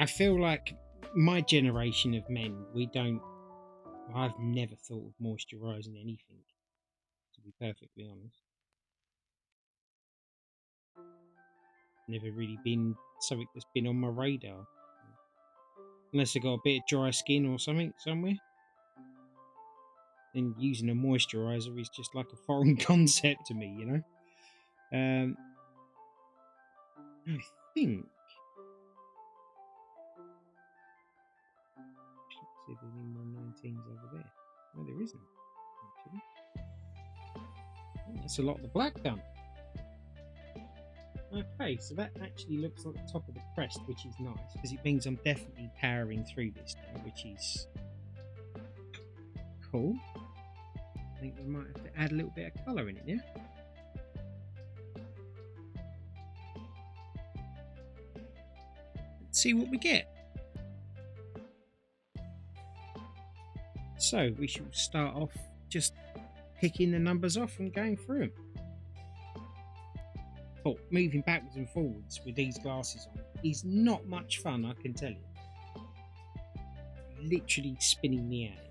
I feel like my generation of men, I've never thought of moisturising anything, to be perfectly honest. Never really been something that's been on my radar. Unless I got a bit of dry skin or something somewhere. And using a moisturiser is just like a foreign concept to me, you know? I think. See if there's any more 19s over there. No, there isn't. Actually. Oh, that's a lot of the black done. Okay, so that actually looks like the top of the crest, which is nice because it means I'm definitely powering through this now, which is cool. I think we might have to add a little bit of colour in it, yeah? Let's see what we get. So we shall start off just picking the numbers off and going through them. But moving backwards and forwards with these glasses on is not much fun, I can tell you. Literally spinning me out.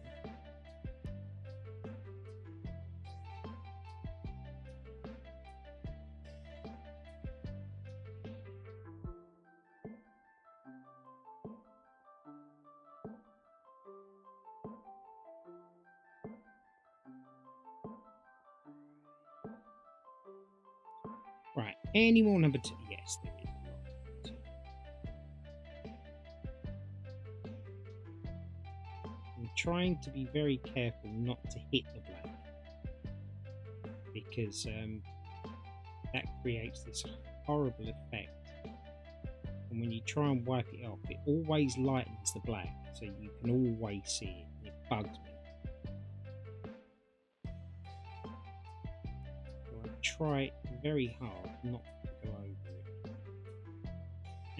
Right, any more number 2? Yes, there is a lot. I'm trying to be very careful not to hit the black because that creates this horrible effect. And when you try and wipe it off, it always lightens the black, so you can always see it, and it bugs me. So I try very hard not to go over it.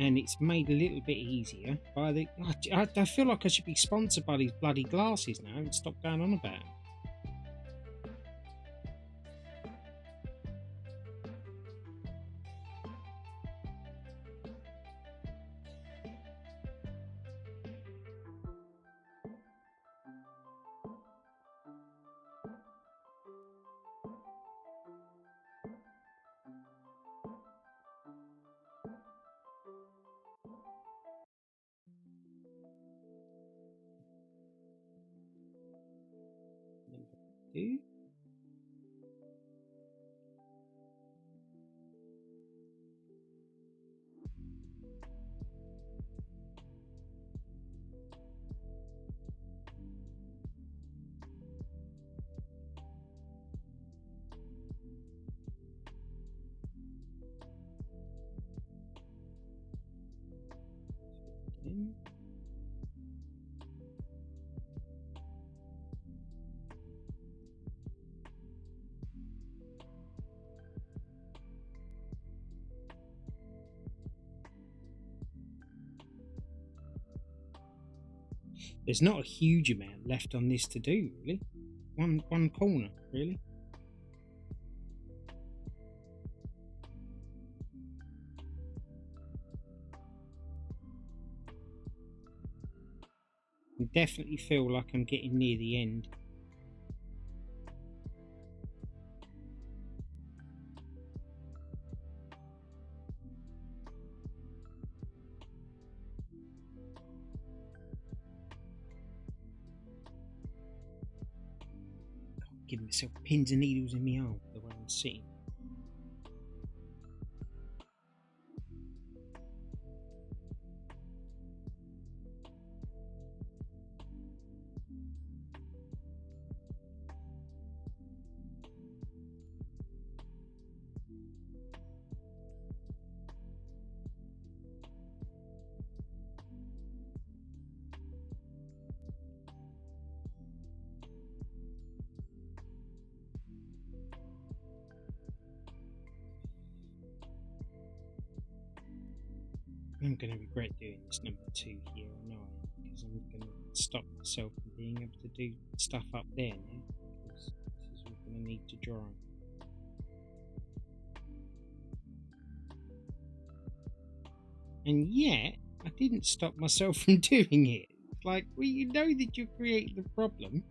And it's made a little bit easier by the... I feel like I should be sponsored by these bloody glasses now and stop going on about them. Number 2. Again. There's not a huge amount left on this to do, really. One corner, really. I definitely feel like I'm getting near the end. Giving myself pins and needles in my arm the way I'm sitting. I'm going to regret doing this number 2 here, I know, because I'm going to stop myself from being able to do stuff up there now, because this is all going to need to dry. And yet, I didn't stop myself from doing it. Like, well, you know that you're creating the problem,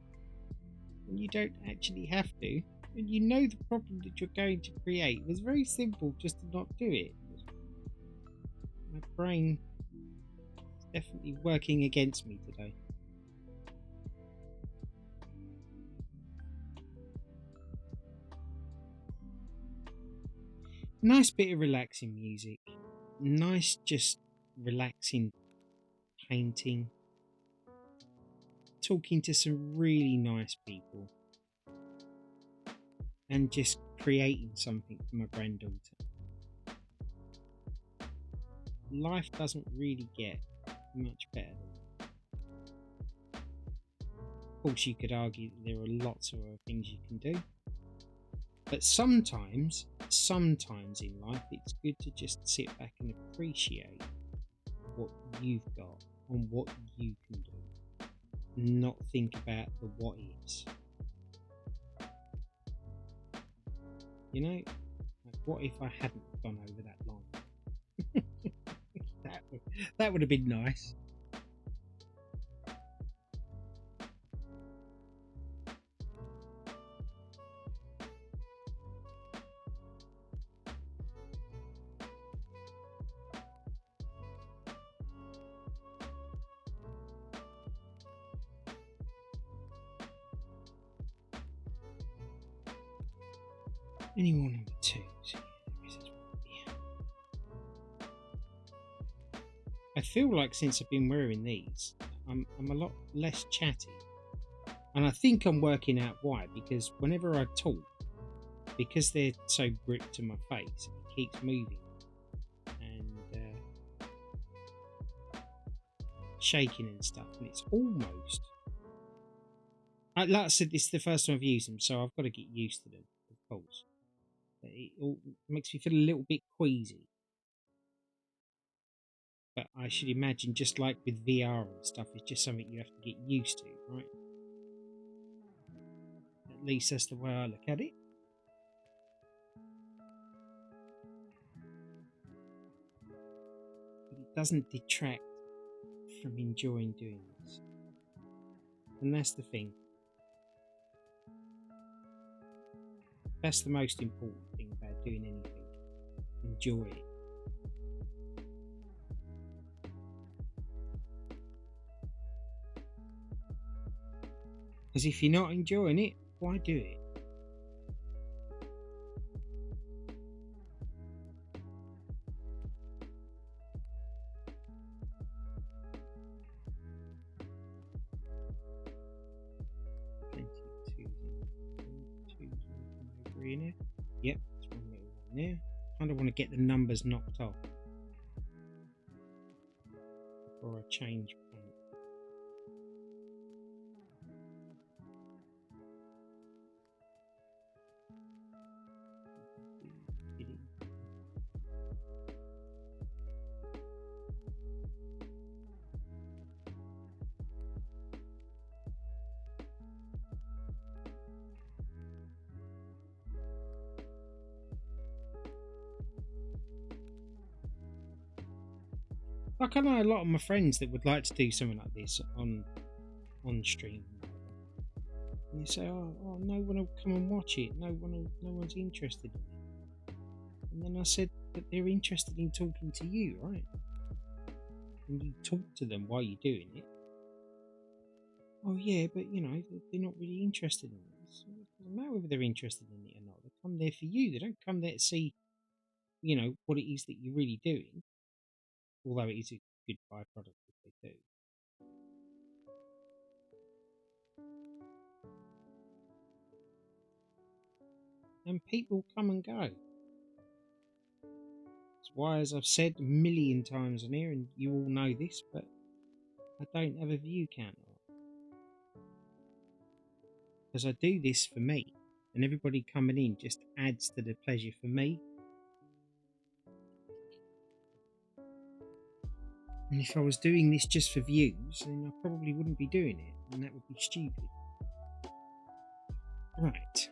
and you don't actually have to. And you know the problem that you're going to create. It was very simple just to not do it. My brain is definitely working against me today. Nice bit of relaxing music. Nice, just relaxing painting. Talking to some really nice people. And just creating something for my granddaughter. Life doesn't really get much better than that. Of course, you could argue that there are lots of other things you can do. But sometimes in life, it's good to just sit back and appreciate what you've got and what you can do. Not think about the what ifs. You know, like, what if I hadn't gone over that line? that would have been nice. Anyone number 2? I feel like since I've been wearing these, I'm a lot less chatty. And I think I'm working out why, because whenever I talk, because they're so gripped to my face, it keeps moving and shaking and stuff. And it's almost, like I said, this is the first time I've used them, so I've got to get used to them, of course. But it all makes me feel a little bit queasy. But I should imagine, just like with VR and stuff, it's just something you have to get used to, right? At least that's the way I look at it. But it doesn't detract from enjoying doing this. And that's the thing. That's the most important thing about doing anything. Enjoy it. Because if you're not enjoying it, why do it? Yep, there's one little one there. I kind of want to get the numbers knocked off before I change paint. Like, I know a lot of my friends that would like to do something like this on stream, and they say, "Oh, no one will come and watch it. No one's interested in it." And then I said, "But they're interested in talking to you, right? And you talk to them while you're doing it." "Oh yeah, but you know they're not really interested in it." So it doesn't matter whether they're interested in it or not. They come there for you. They don't come there to see, what it is that you're really doing. Although it is a good byproduct if they do. And people come and go. That's why, as I've said a million times on here, and you all know this, but I don't have a view counter. Because I do this for me. And everybody coming in just adds to the pleasure for me. And if I was doing this just for views, then I probably wouldn't be doing it. And that would be stupid. Right.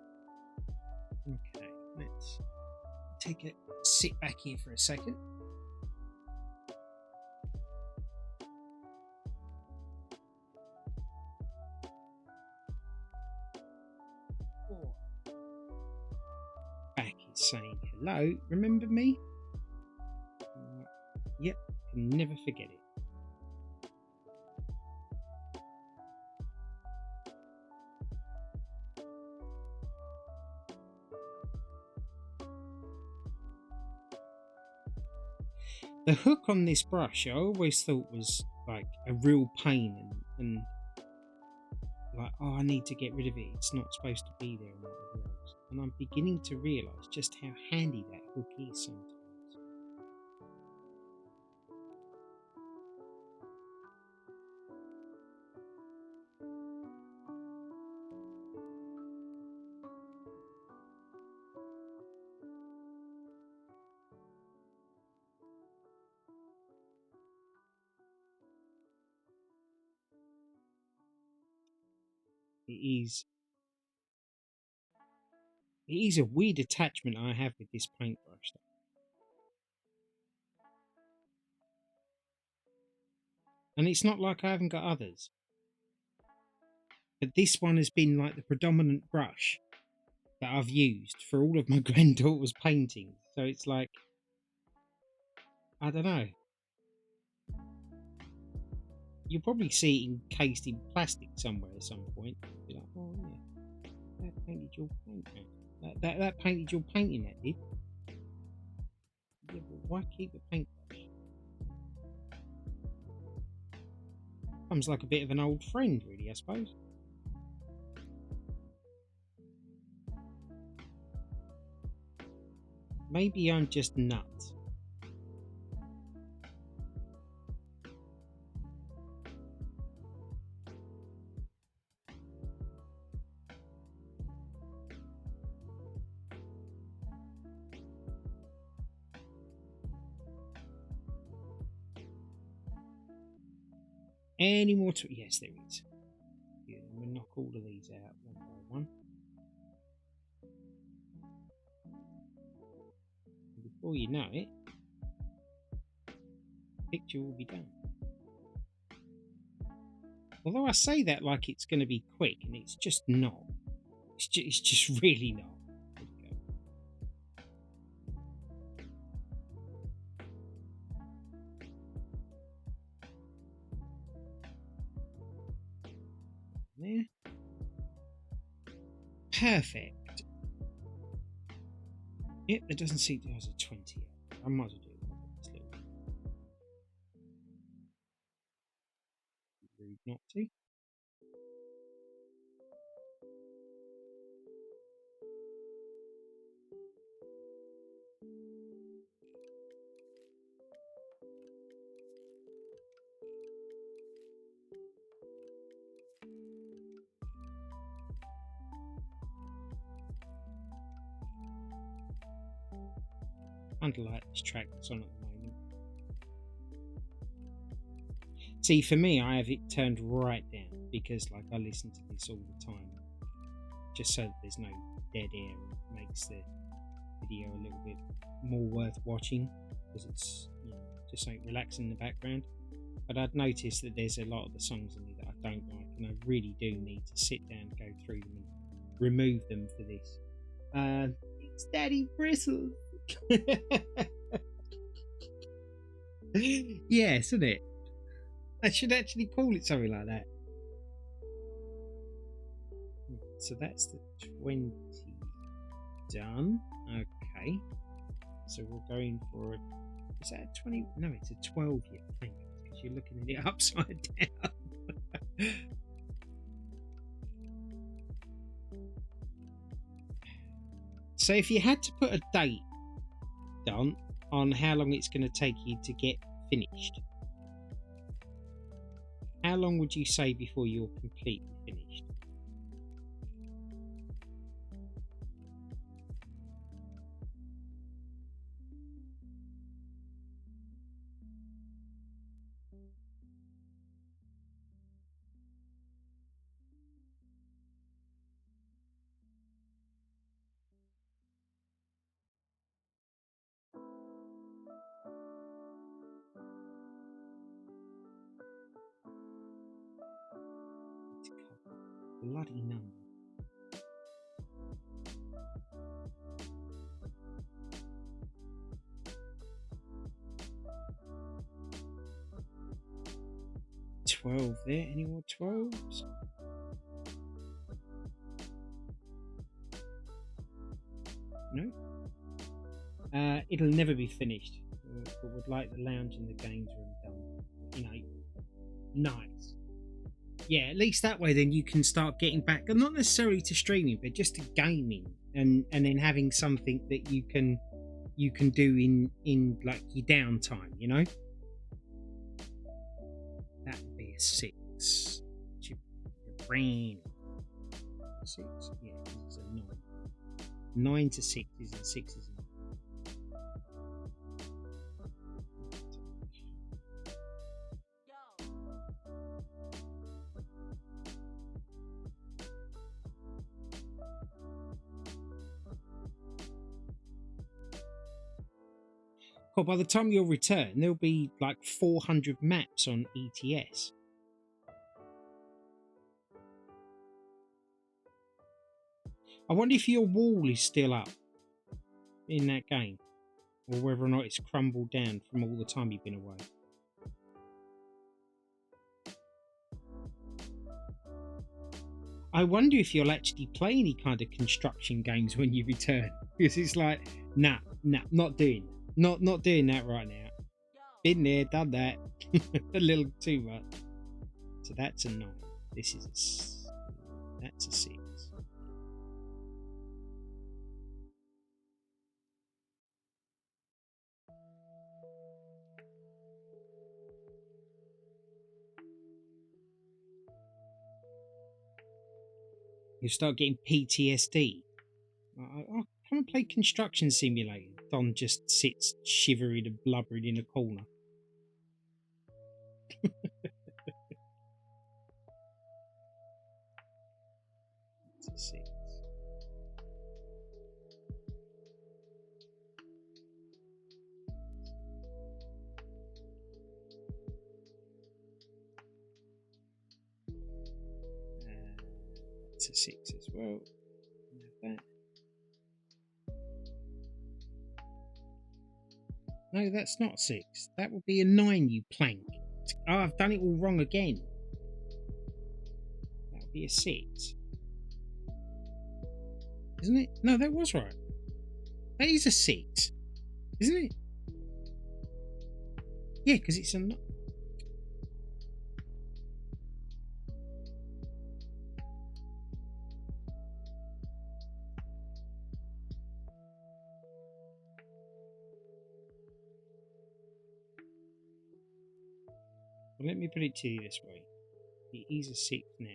Okay, let's sit back here for a second. saying hello. Remember me? Yep, can never forget it. The hook on this brush I always thought was like a real pain and like, oh, I need to get rid of it. It's not supposed to be there and whatever else. And I'm beginning to realise just how handy that hook is sometimes. It is a weird attachment I have with this paintbrush. And it's not like I haven't got others. But this one has been like the predominant brush that I've used for all of my granddaughter's paintings. So it's like, I don't know. You'll probably see it encased in plastic somewhere at some point. Be like, oh yeah, that painted your painting. That painted your painting, that did. Yeah, but why keep a paintbrush? Comes like a bit of an old friend, really, I suppose. Maybe I'm just nuts. Any more? Yes, there is. Yeah, we'll knock all of these out one by one. And before you know it, the picture will be done. Although I say that like it's going to be quick, and it's just not. It's just really not. There. Perfect. Yep, there doesn't seem to be a 20 yet. I might as well do this little. Rude not to. Kind of like this track that's on at the moment. See, for me, I have it turned right down because, like, I listen to this all the time, just so that there's no dead air. It makes the video a little bit more worth watching because it's, you know, just something relaxing in the background. But I'd noticed that there's a lot of the songs in there that I don't like, and I really do need to sit down, go through them, and remove them for this. It's Daddy Bristles. Yes, isn't it? I should actually call it something like that. So that's the 20 done. Okay. So we're going for a... Is that a 20? No, it's a 12 yet. Because you're looking at it upside down. So if you had to put a date, Don, on how long it's going to take you to get finished, how long would you say before you're completely finished? Bloody number. 12 there. Any more 12s? No. It'll never be finished. But would like the lounge in the games room done. You know, nice. Yeah, at least that way then you can start getting back, not necessarily to streaming, but just to gaming, and then having something that you can do in like your downtime. You know. That would be a 6. Your brain. 6. Yeah, it's a 9. 9 to 6 is a 6 is a 9. Well, by the time you'll return, there'll be like 400 maps on ETS. I wonder if your wall is still up in that game, or whether or not it's crumbled down from all the time you've been away. I wonder if you'll actually play any kind of construction games when you return, because it's like, nah, not doing that. Not doing that right now. Been there, done that. A little too much. So that's a 9. This is that's a 6. You start getting PTSD. Come and play Construction Simulator. Don just sits shivering and blubbering in a corner. That's a 6. That's a 6 as well. That. No, that's not 6. That would be a 9, you plank. Oh, I've done it all wrong again. That would be a 6. Isn't it? No, that was right. That is a 6. Isn't it? Yeah, because it's a... Well, let me put it to you this way. It is a 6 now.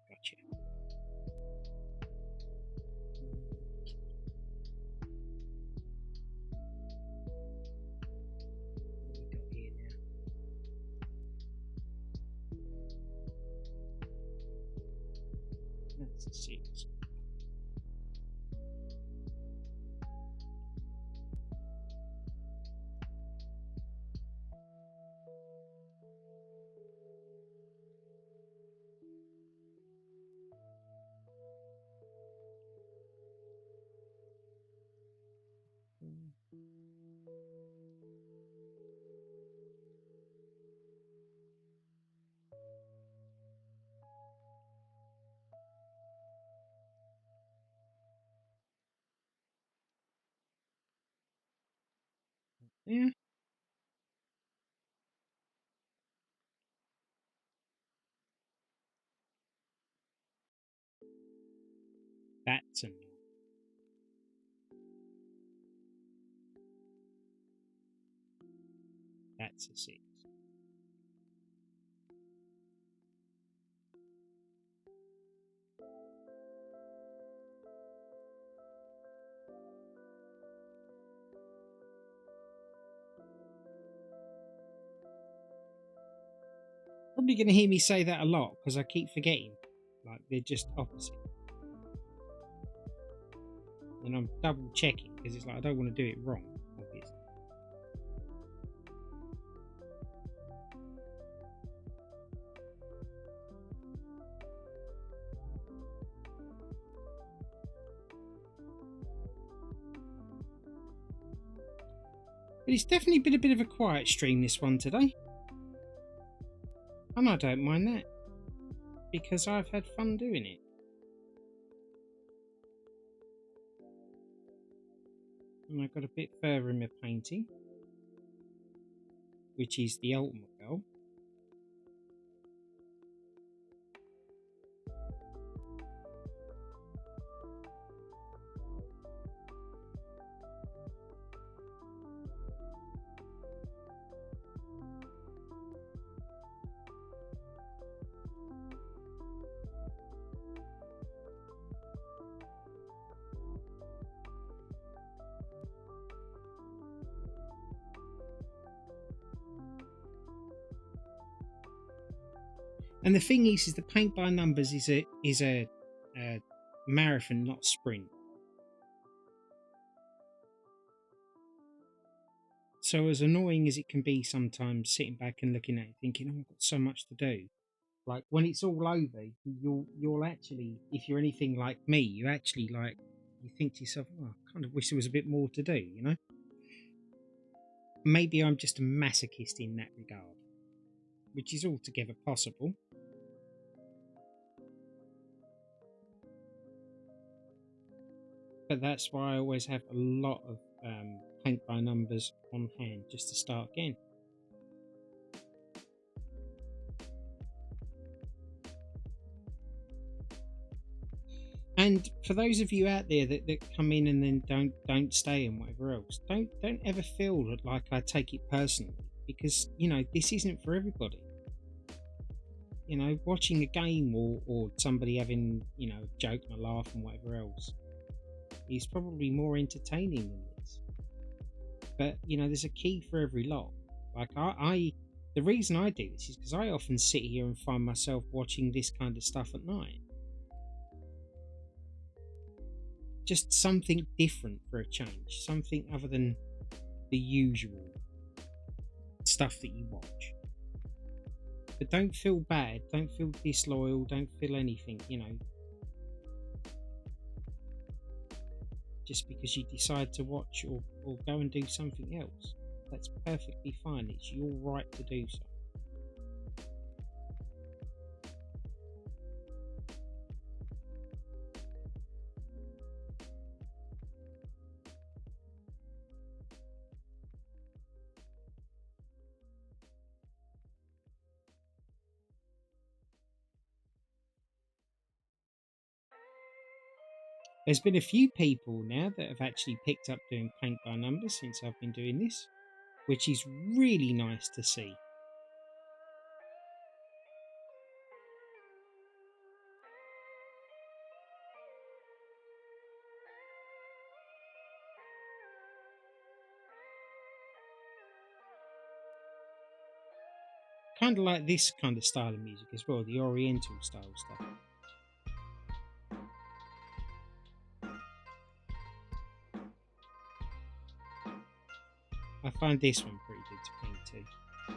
Gotcha. What we got here now? That's a 6. Yeah. That's a 9. That's a 6. Probably going to hear me say that a lot because I keep forgetting. Like, they're just opposite. And I'm double checking because it's like I don't want to do it wrong, obviously. But it's definitely been a bit of a quiet stream, this one today. And I don't mind that, because I've had fun doing it. And I got a bit further in my painting, which is the ultimate goal. And the thing is the paint by numbers is a marathon, not sprint. So as annoying as it can be sometimes, sitting back and looking at it, thinking, "Oh, I've got so much to do." Like when it's all over, you'll actually, if you're anything like me, you actually you think to yourself, "Oh, I kind of wish there was a bit more to do." You know, maybe I'm just a masochist in that regard, which is altogether possible. But that's why I always have a lot of paint by numbers on hand just to start again. And for those of you out there that come in and then don't stay and whatever else, don't ever feel like I take it personally, because this isn't for everybody. Watching a game or somebody having a joke and a laugh and whatever else is probably more entertaining than this. But there's a key for every lot. Like the reason I do this is because I often sit here and find myself watching this kind of stuff at night. Just something different for a change, something other than the usual stuff that you watch. But don't feel bad, don't feel disloyal, don't feel anything, just because you decide to watch or go and do something else. That's perfectly fine. It's your right to do so. There's been a few people now that have actually picked up doing paint by numbers since I've been doing this, which is really nice to see. Kind of like this kind of style of music as well, the Oriental style stuff. I find this one pretty good to paint too.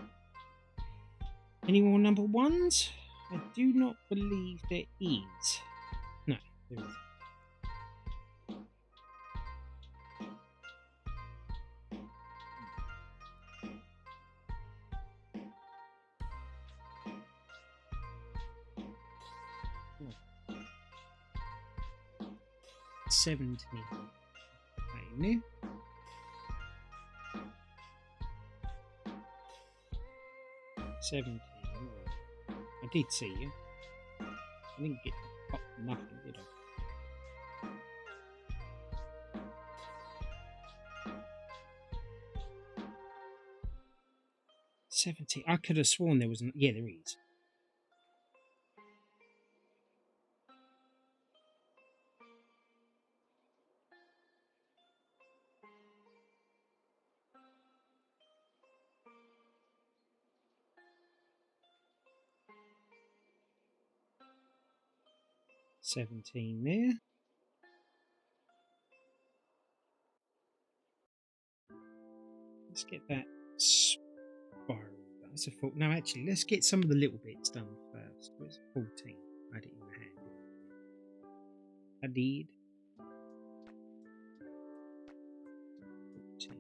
Any more number ones? I do not believe there is. No, there isn't. Oh. 17. Okay, new. 17. I did see you. I didn't get popped for nothing, did I? $70. I could have sworn there was. Yeah, there is. $17 there. Let's get that spiral. That's a full. No, actually, let's get some of the little bits done first. Where's 14? I had it in my hand. I did. 14.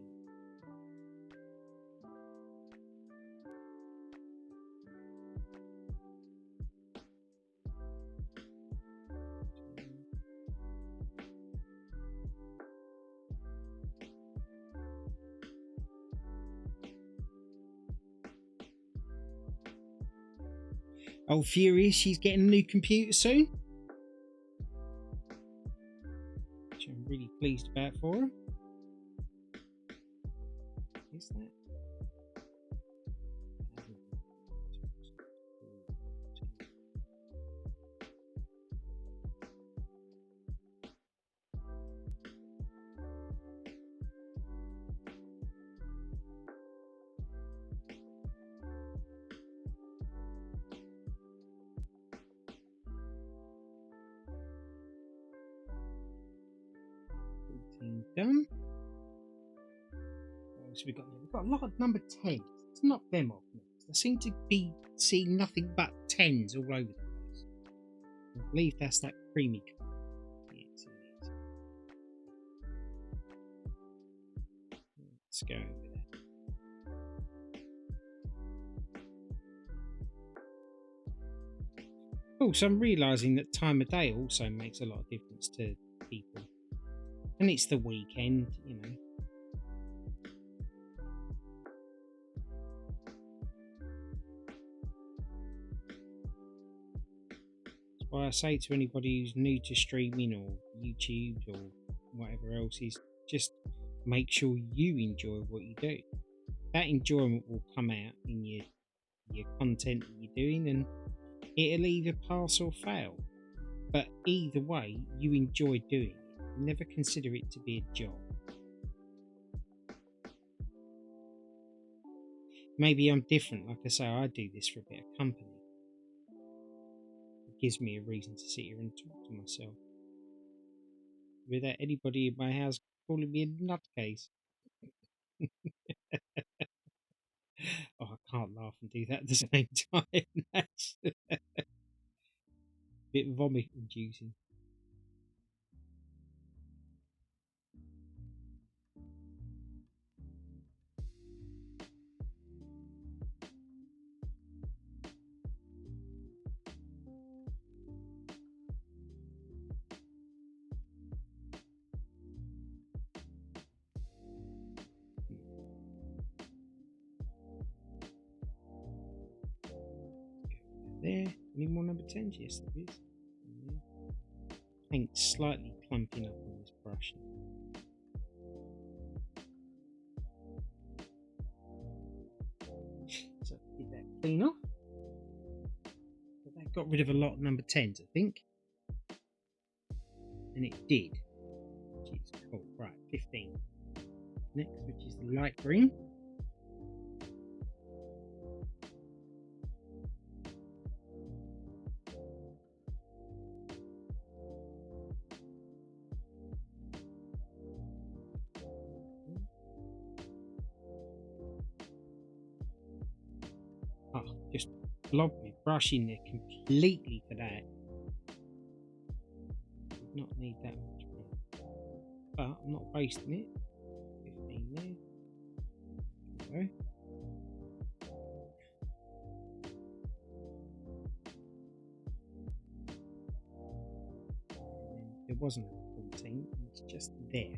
Oh, furious, she's getting a new computer soon. Which I'm really pleased about for her. Is that? Done. What else have we got there? We've got a lot of number 10s. Let's knock them off next. I seem to be seeing nothing but 10s all over the place. I believe that's that creamy colour. Yes, it is. Let's go over there. Also, I'm realising that time of day also makes a lot of difference to people. And it's the weekend, you know. That's why I say to anybody who's new to streaming or YouTube or whatever else is, just make sure you enjoy what you do. That enjoyment will come out in your content that you're doing, and it'll either pass or fail. But either way, you enjoy doing it. Never consider it to be a job. Maybe I'm different. Like I say, I do this for a bit of company. It gives me a reason to sit here and talk to myself without anybody in my house calling me a nutcase. Oh, I can't laugh and do that at the same time. That's a bit vomit inducing. There, any more number 10s? Yes, there is. Paint slightly clumping up on this brush. So get that clean off. But that got rid of a lot of number 10s, I think. And it did. Which is cool. Right, 15. Next, which is the light green. Oh, just blob my brush in there completely for that. Did not need that much more. But I'm not wasting it. 15 there. There we go. There wasn't a 14, it's just there.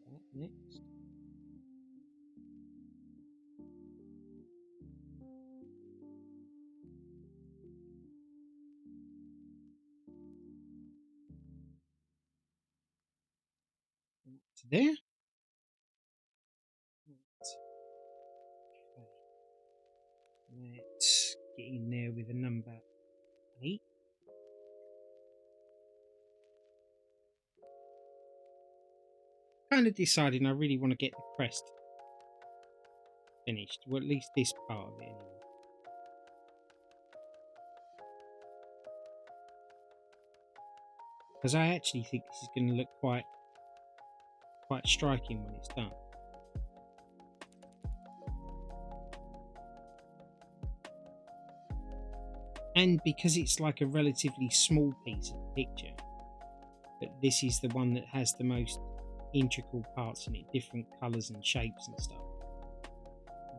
That next. That's there. Okay. Let's get in there with a number 8. Kind of deciding I really want to get the crest finished, well, at least this part of it anyway. Because I actually think this is going to look quite striking when it's done. And because it's like a relatively small piece of the picture, but this is the one that has the most integral parts in it, different colours and shapes and stuff.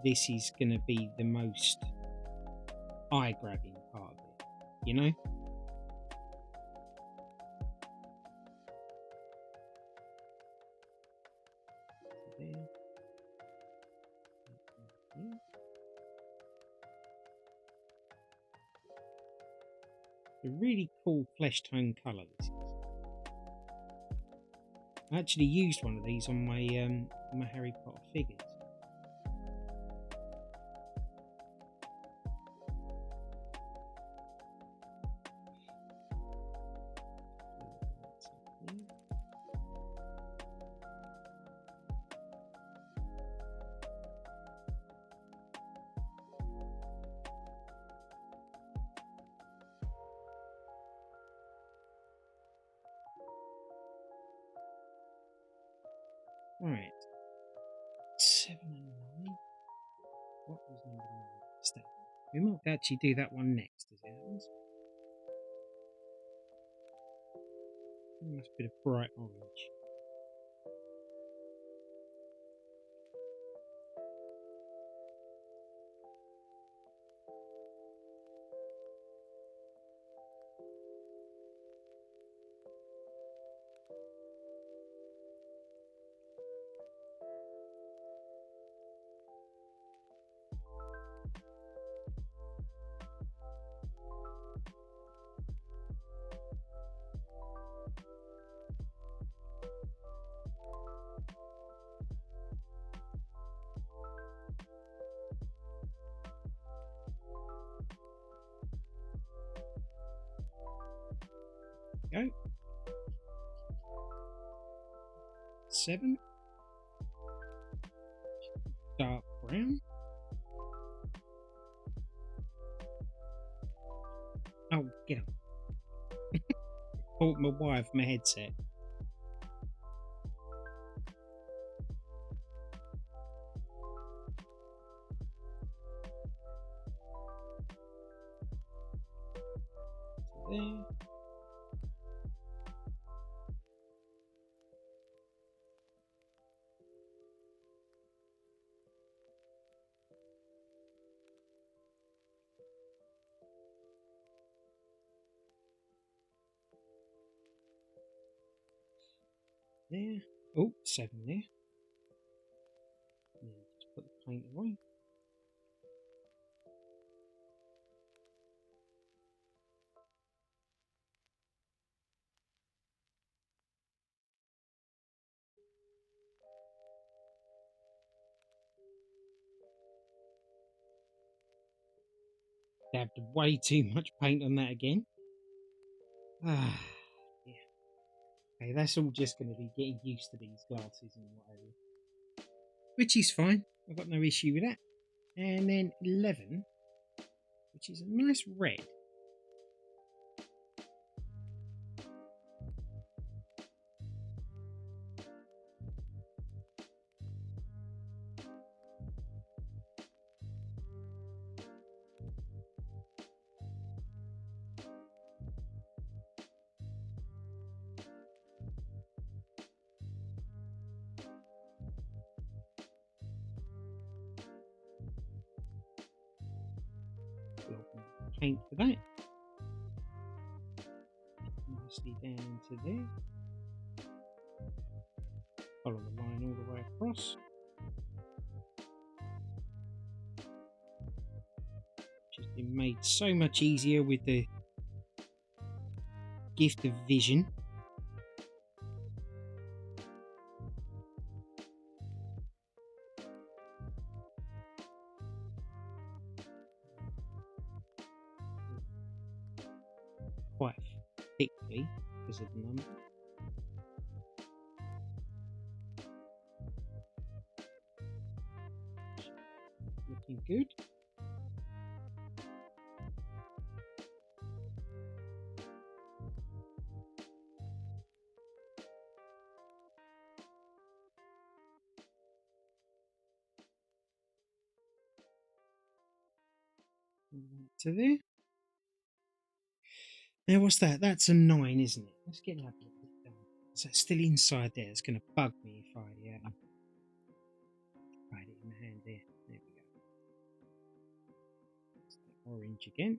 This is going to be the most eye-grabbing part of it, you know? There. A really cool flesh tone colour. This is. I actually used one of these on my Harry Potter figures. Right. 7 and 9. What was number 9? Stay. We might actually do that one next, as it happens. Nice bit of bright orange. Go. 7. Dark brown. Oh, get up. Bought my wife my headset. There. There. Oh, 7 there. And then just put the paint away. Dabbed way too much paint on that again. Ah, yeah. Okay, that's all just going to be getting used to these glasses and whatever. Which is fine. I've got no issue with that. And then 11, which is a nice red. Paint for that. Nicely down into there. Follow the line all the way across. Which has been made so much easier with the gift of vision. Quite thickly because of the number. Looking good. To there. Now what's that? That's a 9, isn't it? Let's get that bit done. So it's still inside there. It's going to bug me if I hide it in the hand there. There we go. It's the orange again.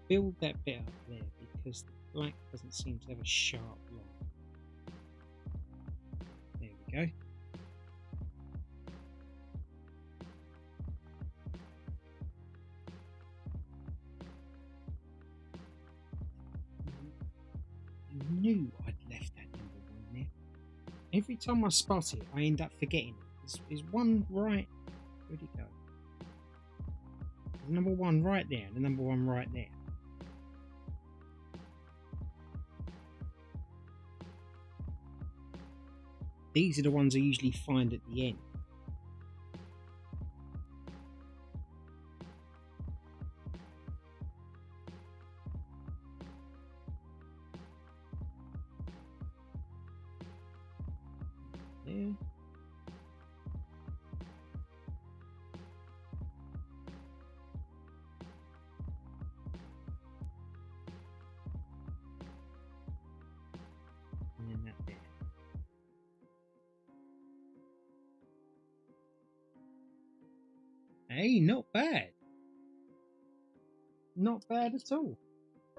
build that bit up there because the black doesn't seem to have a sharp line. There we go. I knew I'd left that number 1 there. Every time I spot it, I end up forgetting it. There's one right. Where'd it go? There's number 1 right there, and the number 1 right there. These are the ones I usually find at the end. There. And then that there. Hey, not bad. Not bad at all.